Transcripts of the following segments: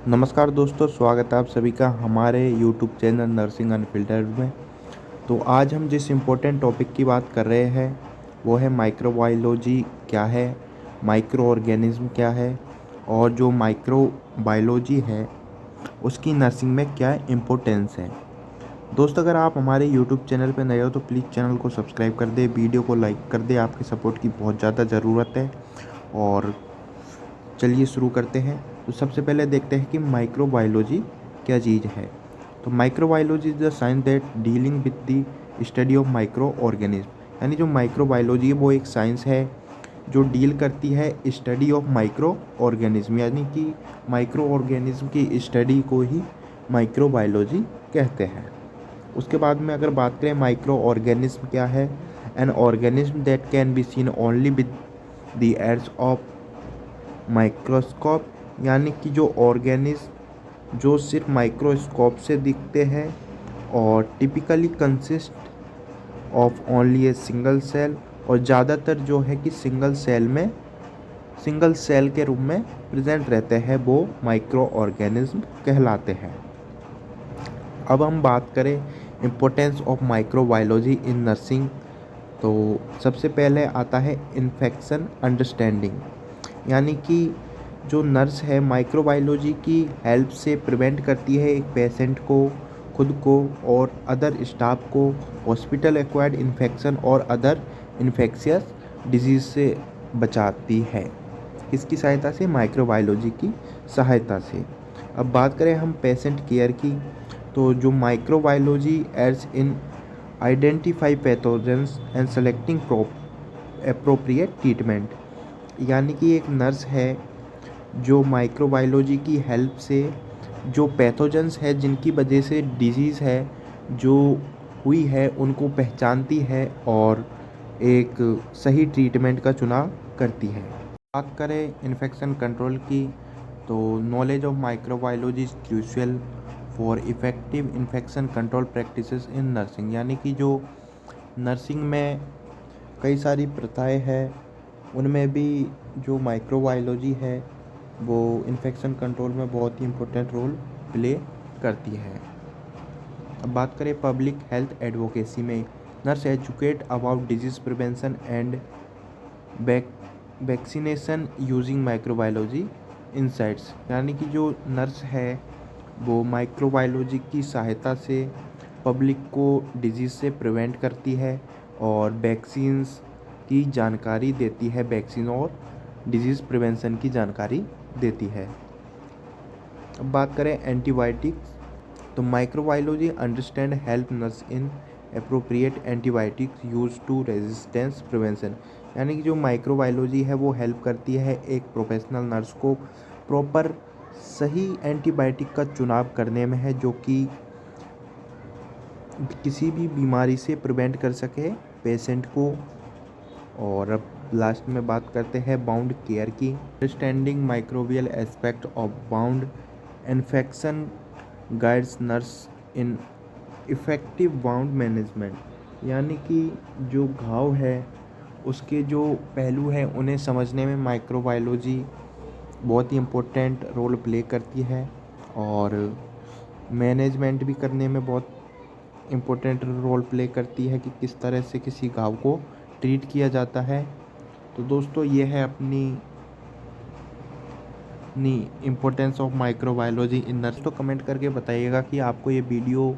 नमस्कार दोस्तों, स्वागत है आप सभी का हमारे यूट्यूब चैनल नर्सिंग अनफिल्टर्ड में। तो आज हम जिस इम्पोर्टेंट टॉपिक की बात कर रहे हैं वो है माइक्रोबायोलॉजी क्या है, माइक्रो ऑर्गेनिज्म क्या है और जो माइक्रोबायोलॉजी है उसकी नर्सिंग में क्या इम्पोर्टेंस है। दोस्तों, अगर आप हमारे यूट्यूब चैनल पर नए हो तो प्लीज़ चैनल को सब्सक्राइब कर दे, वीडियो को लाइक कर दे, आपके सपोर्ट की बहुत ज़्यादा ज़रूरत है। और चलिए शुरू करते हैं। तो सबसे पहले देखते हैं कि माइक्रोबायोलॉजी क्या चीज़ है। तो microbiology is the science that dealing with the study of micro organism. यानी जो माइक्रोबायोलॉजी है वो एक साइंस है जो डील करती है स्टडी ऑफ माइक्रो ऑर्गेनिज्म, यानी कि माइक्रो ऑर्गेनिज्म की स्टडी को ही माइक्रोबायोलॉजी कहते हैं। उसके बाद में अगर बात करें माइक्रो ऑर्गेनिज्म क्या है, an organism that can be seen only with the aids of microscope, यानी कि जो ऑर्गेनिज्म जो सिर्फ माइक्रोस्कोप से दिखते हैं और typically consist of only a single cell, और ज़्यादातर जो है कि सिंगल सेल के रूप में प्रेजेंट रहते हैं, वो माइक्रो ऑर्गेनिज्म कहलाते हैं। अब हम बात करें importance of microbiology in nursing. तो सबसे पहले आता है इन्फेक्शन अंडरस्टैंडिंग, यानी कि जो नर्स है माइक्रोबायोलॉजी की हेल्प से प्रिवेंट करती है एक पेशेंट को, खुद को और अदर स्टाफ को हॉस्पिटल एक्वायर्ड इन्फेक्शन और अदर इन्फेक्शियस डिजीज़ से बचाती है। किसकी सहायता से? माइक्रोबायोलॉजी की सहायता से। अब बात करें हम पेशेंट केयर की, तो जो microbiology aids in identify pathogens and selecting appropriate treatment, यानी कि एक नर्स है जो माइक्रोबायोलॉजी की हेल्प से जो पैथोजेंस है जिनकी वजह से डिजीज़ है जो हुई है उनको पहचानती है और एक सही ट्रीटमेंट का चुनाव करती है। बात करें इन्फेक्शन कंट्रोल की, तो knowledge of microbiology is crucial for effective infection control practices in nursing, यानी कि जो नर्सिंग में कई सारी प्रथाएं हैं उनमें भी जो माइक्रोबायोलॉजी है वो इन्फेक्शन कंट्रोल में बहुत ही इम्पोर्टेंट रोल प्ले करती है। अब बात करें पब्लिक हेल्थ एडवोकेसी में, nurse educate about disease prevention and vaccination using microbiology insights, यानी कि जो नर्स है वो माइक्रोबायोलॉजी की सहायता से पब्लिक को डिजीज़ से प्रिवेंट करती है और वैक्सीन्स की जानकारी देती है, वैक्सीन और डिजीज़ प्रिवेंशन की जानकारी देती है। अब बात करें एंटीबायोटिक्स, तो microbiology understand help nurse in appropriate antibiotics use to resistance prevention, यानी कि जो माइक्रोबायोलॉजी है वो हेल्प करती है एक प्रोफेशनल नर्स को प्रॉपर सही एंटीबायोटिक का चुनाव करने में है जो कि किसी भी बीमारी से प्रिवेंट कर सके पेशेंट को। और अब लास्ट में बात करते हैं बाउंड केयर की, understanding microbial aspect of bound infection guides nurse in effective bound management, यानी कि जो घाव है उसके जो पहलू हैं उन्हें समझने में माइक्रोबायोलॉजी बहुत ही इम्पोर्टेंट रोल प्ले करती है और मैनेजमेंट भी करने में बहुत इम्पोर्टेंट रोल प्ले करती है कि किस तरह से किसी घाव को ट्रीट किया जाता है। तो दोस्तों, ये है अपनी importance of microbiology in nurse. तो कमेंट करके बताइएगा कि आपको ये वीडियो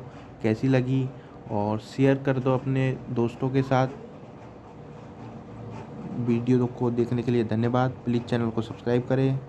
कैसी लगी और शेयर कर दो अपने दोस्तों के साथ। वीडियो को देखने के लिए धन्यवाद। प्लीज़ चैनल को सब्सक्राइब करें।